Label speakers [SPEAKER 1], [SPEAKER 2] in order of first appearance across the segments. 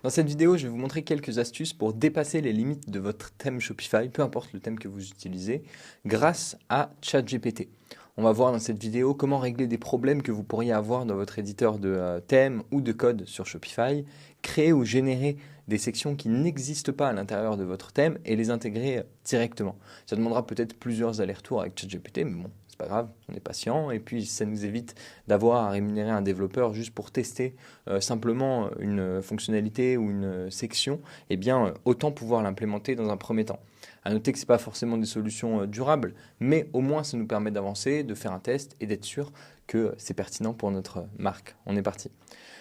[SPEAKER 1] Dans cette vidéo, je vais vous montrer quelques astuces pour dépasser les limites de votre thème Shopify, peu importe le thème que vous utilisez, grâce à ChatGPT. On va voir dans cette vidéo comment régler des problèmes que vous pourriez avoir dans votre éditeur de thème ou de code sur Shopify, créer ou générer des sections qui n'existent pas à l'intérieur de votre thème et les intégrer directement. Ça demandera peut-être plusieurs allers-retours avec ChatGPT, mais bon, c'est pas grave, on est patient et puis ça nous évite d'avoir à rémunérer un développeur juste pour tester simplement une fonctionnalité ou une section, eh bien autant pouvoir l'implémenter dans un premier temps. À noter que ce n'est pas forcément des solutions durables, mais au moins ça nous permet d'avancer, de faire un test et d'être sûr que c'est pertinent pour notre marque. On est parti.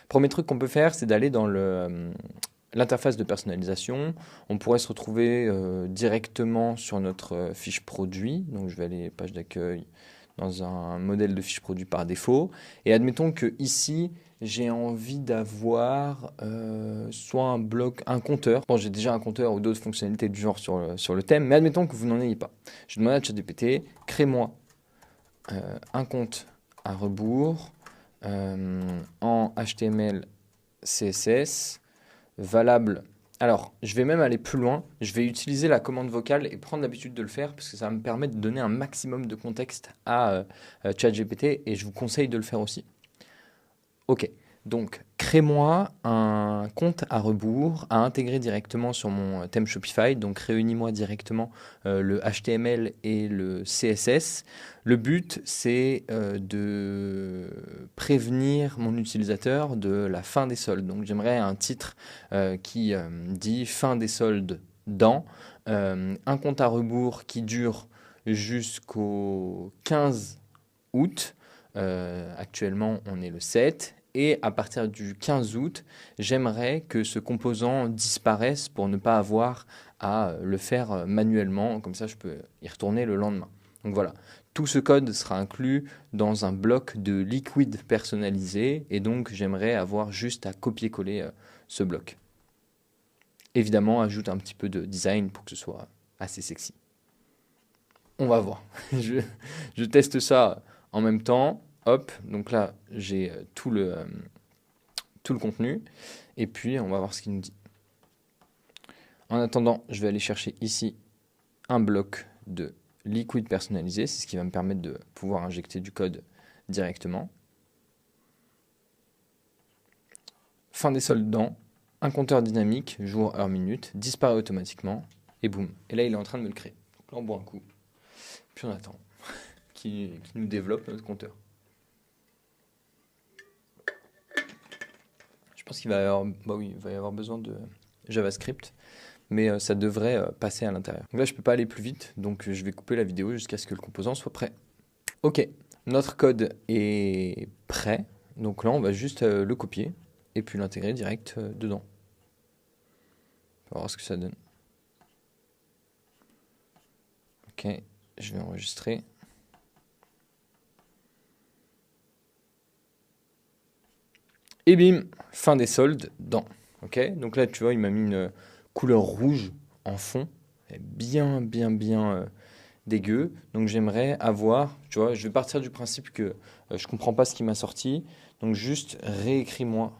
[SPEAKER 1] Premier truc qu'on peut faire, c'est d'aller dans l'interface de personnalisation. On pourrait se retrouver directement sur notre fiche produit. Donc je vais aller page d'accueil dans un modèle de fiche produit par défaut. Et admettons que ici, j'ai envie d'avoir soit un bloc, un compteur. Bon, j'ai déjà un compteur ou d'autres fonctionnalités du genre sur le thème, mais admettons que vous n'en ayez pas. Je demande à ChatGPT, crée-moi un compte à rebours en HTML, CSS, valable. Alors, je vais même aller plus loin. Je vais utiliser la commande vocale et prendre l'habitude de le faire parce que ça va me permettre de donner un maximum de contexte à ChatGPT et je vous conseille de le faire aussi. Ok, donc crée-moi un compte à rebours à intégrer directement sur mon thème Shopify. Donc réunis-moi directement le HTML et le CSS. Le but, c'est de prévenir mon utilisateur de la fin des soldes. Donc j'aimerais un titre qui dit fin des soldes dans un compte à rebours qui dure jusqu'au 15 août. Actuellement, on est le 7. Et à partir du 15 août, j'aimerais que ce composant disparaisse pour ne pas avoir à le faire manuellement. Comme ça, je peux y retourner le lendemain. Donc voilà, tout ce code sera inclus dans un bloc de liquide personnalisé. Et donc, j'aimerais avoir juste à copier-coller ce bloc. Évidemment, ajoute un petit peu de design pour que ce soit assez sexy. On va voir. je teste ça en même temps. Hop, donc là, j'ai tout le contenu. Et puis, on va voir ce qu'il nous dit. En attendant, je vais aller chercher ici un bloc de liquide personnalisé. C'est ce qui va me permettre de pouvoir injecter du code directement. Fin des soldes dans, un compteur dynamique, jour, heure, minute, disparaît automatiquement. Et boum. Et là, il est en train de me le créer. Donc là, on boit un coup. Puis on attend qu'il nous développe notre compteur. Je pense qu'il va y avoir, il va y avoir besoin de JavaScript, mais ça devrait passer à l'intérieur. Donc là, je ne peux pas aller plus vite, donc je vais couper la vidéo jusqu'à ce que le composant soit prêt. Ok, notre code est prêt, donc là, on va juste le copier et puis l'intégrer direct dedans. On va voir ce que ça donne. Ok, je vais enregistrer. Et bim, fin des soldes dans. Ok, donc là, tu vois, il m'a mis une couleur rouge en fond, bien dégueu. Donc j'aimerais avoir, tu vois, je vais partir du principe que je comprends pas ce qui m'a sorti. Donc juste réécris-moi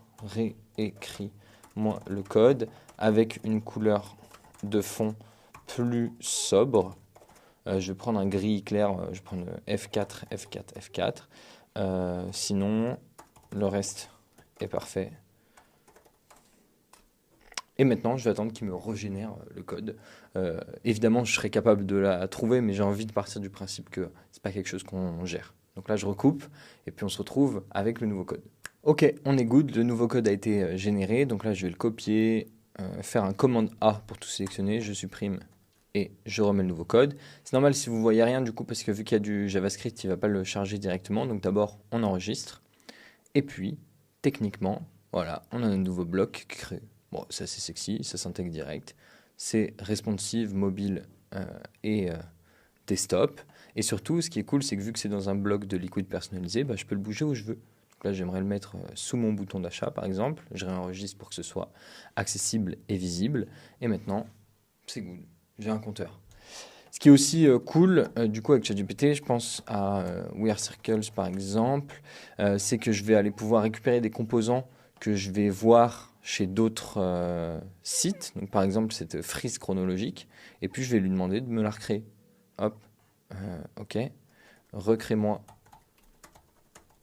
[SPEAKER 1] le code avec une couleur de fond plus sobre. Je vais prendre un gris clair, je vais prendre F4, F4, F4. Sinon, le reste est parfait. Et maintenant, je vais attendre qu'il me régénère le code. Évidemment, je serai capable de la trouver, mais j'ai envie de partir du principe que c'est pas quelque chose qu'on gère. Donc là, je recoupe, et puis on se retrouve avec le nouveau code. Ok, on est good, le nouveau code a été généré. Donc là, je vais le copier, faire un commande A pour tout sélectionner, je supprime et je remets le nouveau code. C'est normal si vous voyez rien du coup, parce que vu qu'il y a du JavaScript, il ne va pas le charger directement. Donc d'abord, on enregistre, et puis, techniquement, voilà, on a un nouveau bloc créé. Bon, c'est assez sexy, ça s'intègre direct. C'est responsive, mobile et desktop. Et surtout, ce qui est cool, c'est que vu que c'est dans un bloc de liquide personnalisé, je peux le bouger où je veux. Donc là, j'aimerais le mettre sous mon bouton d'achat, par exemple. Je réenregistre pour que ce soit accessible et visible. Et maintenant, c'est good. J'ai un compteur. Ce qui est aussi cool, du coup, avec ChatGPT, je pense à We Circles, par exemple, c'est que je vais aller pouvoir récupérer des composants que je vais voir chez d'autres sites, donc par exemple cette frise chronologique, et puis je vais lui demander de me la recréer. Hop, ok, recrée-moi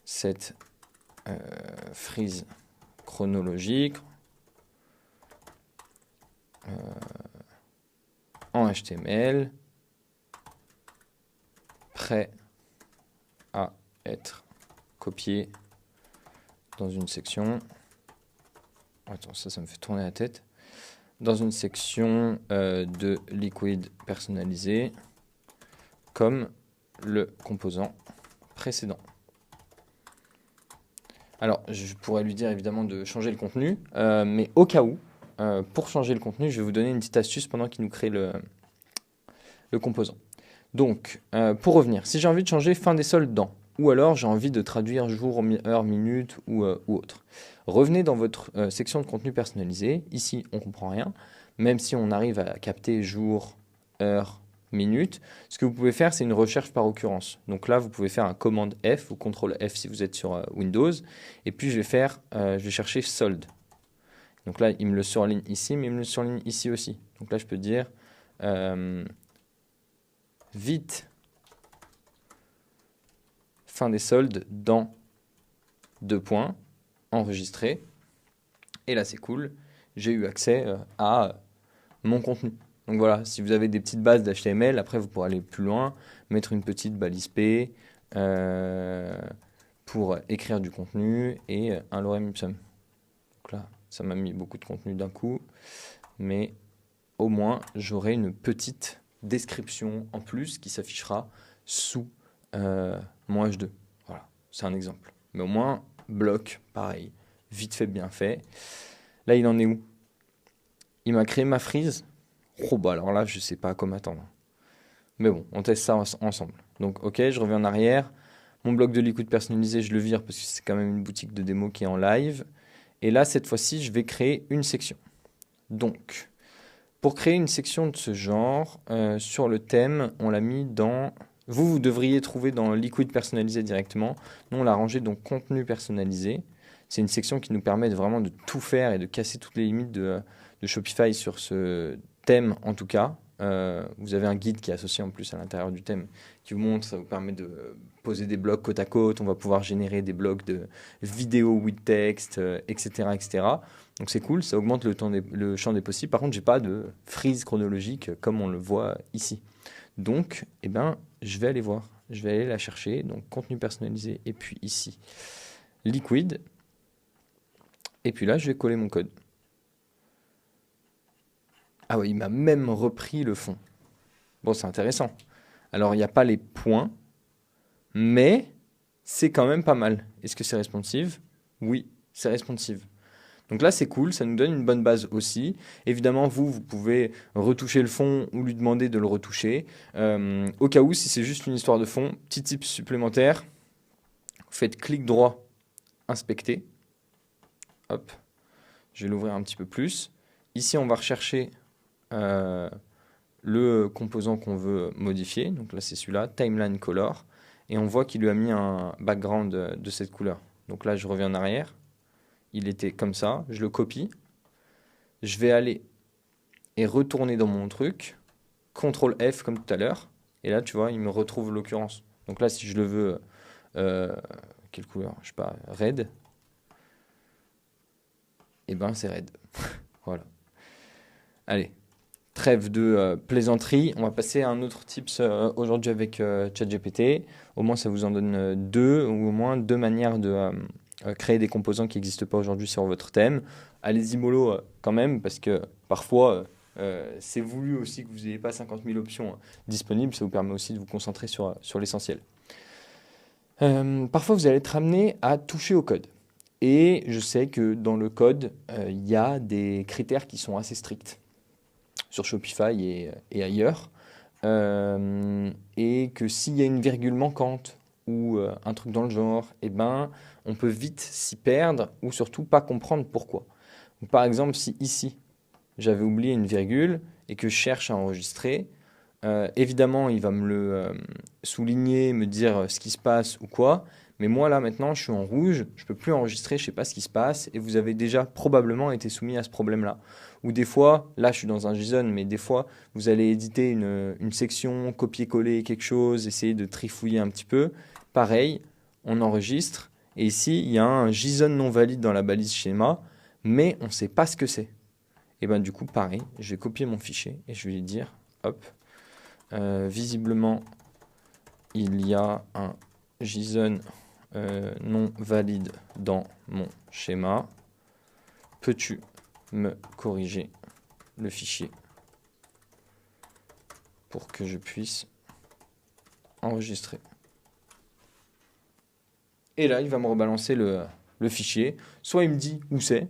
[SPEAKER 1] cette frise chronologique en HTML, prêt à être copié dans une section. Attends, ça me fait tourner la tête. Dans une section de liquid personnalisé, comme le composant précédent. Alors, je pourrais lui dire évidemment de changer le contenu, mais au cas où, pour changer le contenu, je vais vous donner une petite astuce pendant qu'il nous crée le composant. Donc, pour revenir, si j'ai envie de changer fin des soldes dans, ou alors j'ai envie de traduire jour, heure, minute ou autre, revenez dans votre section de contenu personnalisé. Ici, on ne comprend rien, même si on arrive à capter jour, heure, minute. Ce que vous pouvez faire, c'est une recherche par occurrence. Donc là, vous pouvez faire un commande F ou CTRL F si vous êtes sur Windows. Et puis, je vais chercher solde. Donc là, il me le surligne ici, mais il me le surligne ici aussi. Donc là, je peux dire vite fin des soldes dans 2 points, enregistré. Et là, c'est cool. J'ai eu accès à mon contenu. Donc voilà, si vous avez des petites bases d'HTML, après vous pourrez aller plus loin, mettre une petite balise P pour écrire du contenu et un lorem ipsum. Donc là, ça m'a mis beaucoup de contenu d'un coup, mais au moins j'aurai une petite description en plus qui s'affichera sous mon H2. Voilà, c'est un exemple. Mais au moins, bloc, pareil, vite fait, bien fait. Là, il en est où? Il m'a créé ma frise. Oh bah alors là, je sais pas à quoi m'attendre. Mais bon, on teste ça ensemble. Donc ok, je reviens en arrière. Mon bloc de liquid personnalisé, je le vire parce que c'est quand même une boutique de démo qui est en live. Et là, cette fois-ci, je vais créer une section. Donc, pour créer une section de ce genre, sur le thème, on l'a mis dans... Vous devriez trouver dans liquid personnalisé directement. Nous, on l'a rangé dans contenu personnalisé. C'est une section qui nous permet vraiment de tout faire et de casser toutes les limites de Shopify sur ce thème en tout cas. Vous avez un guide qui est associé en plus à l'intérieur du thème qui vous montre, ça vous permet de poser des blocs côte à côte, on va pouvoir générer des blocs de vidéos with text, etc., etc. Donc c'est cool, ça augmente le champ des possibles. Par contre, j'ai pas de frise chronologique comme on le voit ici. Donc, eh ben, je vais aller voir, je vais aller la chercher. Donc contenu personnalisé et puis ici, liquid. Et puis là, je vais coller mon code. Ah oui, il m'a même repris le fond. Bon, c'est intéressant. Alors, il n'y a pas les points, mais c'est quand même pas mal. Est-ce que c'est responsive? Oui, c'est responsive. Donc là, c'est cool, ça nous donne une bonne base aussi. Évidemment, vous pouvez retoucher le fond ou lui demander de le retoucher. Au cas où, si c'est juste une histoire de fond, petit tip supplémentaire, vous faites clic droit, inspecter. Hop, je vais l'ouvrir un petit peu plus. Ici, on va rechercher le composant qu'on veut modifier. Donc là, c'est celui-là, Timeline Color. Et on voit qu'il lui a mis un background de cette couleur. Donc là, je reviens en arrière. Il était comme ça. Je le copie. Je vais aller et retourner dans mon truc. CTRL F comme tout à l'heure. Et là, tu vois, il me retrouve l'occurrence. Donc là, si je le veux, quelle couleur? Je sais pas, red. Et ben, c'est red. Voilà. Allez. Trêve de plaisanterie, on va passer à un autre tips aujourd'hui avec ChatGPT. Au moins, ça vous en donne deux, ou au moins deux manières de créer des composants qui n'existent pas aujourd'hui sur votre thème. Allez-y mollo quand même, parce que parfois, c'est voulu aussi que vous n'ayez pas 50 000 options disponibles. Ça vous permet aussi de vous concentrer sur l'essentiel. Parfois, vous allez être amené à toucher au code. Et je sais que dans le code, il y a des critères qui sont assez stricts sur Shopify et ailleurs, et que s'il y a une virgule manquante ou un truc dans le genre, eh ben, on peut vite s'y perdre ou surtout pas comprendre pourquoi. Donc, par exemple, si ici, j'avais oublié une virgule et que je cherche à enregistrer, évidemment, il va me le souligner, me dire ce qui se passe ou quoi, Mais moi, là, maintenant, je suis en rouge, je ne peux plus enregistrer, je ne sais pas ce qui se passe, et vous avez déjà probablement été soumis à ce problème-là. Ou des fois, là, je suis dans un JSON, mais des fois, vous allez éditer une section, copier-coller quelque chose, essayer de trifouiller un petit peu. Pareil, on enregistre, et ici, il y a un JSON non valide dans la balise schéma, mais on ne sait pas ce que c'est. Et bien du coup, pareil, je vais copier mon fichier, et je vais lui dire, hop, visiblement, il y a un JSON non valide dans mon schéma. Peux-tu me corriger le fichier pour que je puisse enregistrer? Et là, il va me rebalancer le fichier. Soit il me dit où c'est.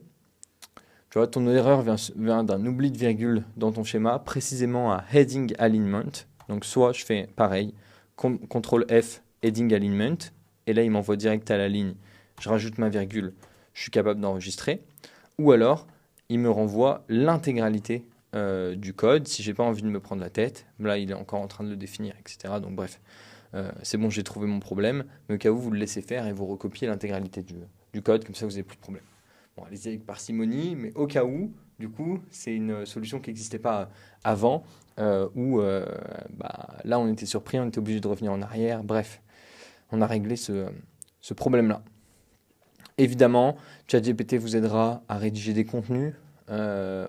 [SPEAKER 1] Tu vois, ton erreur vient d'un oubli de virgule dans ton schéma, précisément à Heading Alignment. Donc soit je fais pareil, CTRL F, Heading Alignment, et là il m'envoie direct à la ligne, je rajoute ma virgule, je suis capable d'enregistrer. Ou alors, il me renvoie l'intégralité du code, si j'ai pas envie de me prendre la tête. Là, il est encore en train de le définir, etc. Donc bref, c'est bon, j'ai trouvé mon problème, mais au cas où, vous le laissez faire et vous recopiez l'intégralité du code, comme ça vous n'avez plus de problème. Bon, allez-y avec parcimonie, mais au cas où, du coup, c'est une solution qui n'existait pas avant, où là, on était surpris, on était obligé de revenir en arrière. Bref, on a réglé ce problème-là. Évidemment, ChatGPT vous aidera à rédiger des contenus,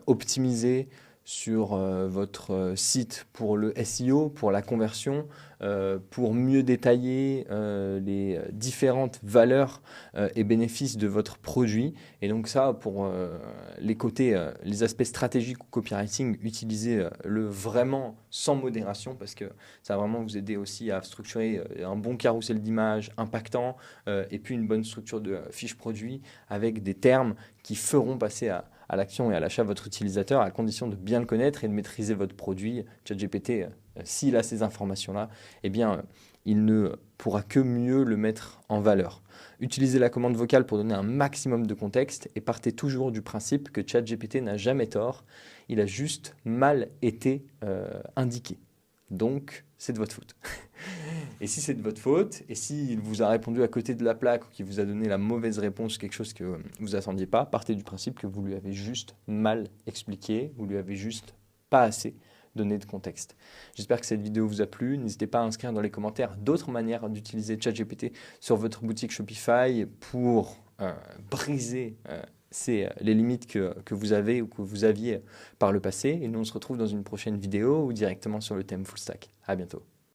[SPEAKER 1] optimiser sur votre site pour le SEO, pour la conversion, pour mieux détailler les différentes valeurs et bénéfices de votre produit. Et donc ça, pour les côtés, les aspects stratégiques ou copywriting, utilisez-le vraiment sans modération parce que ça va vraiment vous aider aussi à structurer un bon carrousel d'images impactant et puis une bonne structure de fiche produit avec des termes qui feront passer à l'action et à l'achat votre utilisateur à condition de bien le connaître et de maîtriser votre produit. ChatGPT, s'il a ces informations-là, eh bien, il ne pourra que mieux le mettre en valeur. Utilisez la commande vocale pour donner un maximum de contexte et partez toujours du principe que ChatGPT n'a jamais tort, il a juste mal été indiqué. Donc, c'est de votre faute. Et si c'est de votre faute, et s'il vous a répondu à côté de la plaque ou qu'il vous a donné la mauvaise réponse, quelque chose que vous attendiez pas, partez du principe que vous lui avez juste mal expliqué, vous lui avez juste pas assez donné de contexte. J'espère que cette vidéo vous a plu. N'hésitez pas à inscrire dans les commentaires d'autres manières d'utiliser ChatGPT sur votre boutique Shopify pour briser les limites que vous avez ou que vous aviez par le passé. Et nous, on se retrouve dans une prochaine vidéo ou directement sur le thème Full Stack. À bientôt.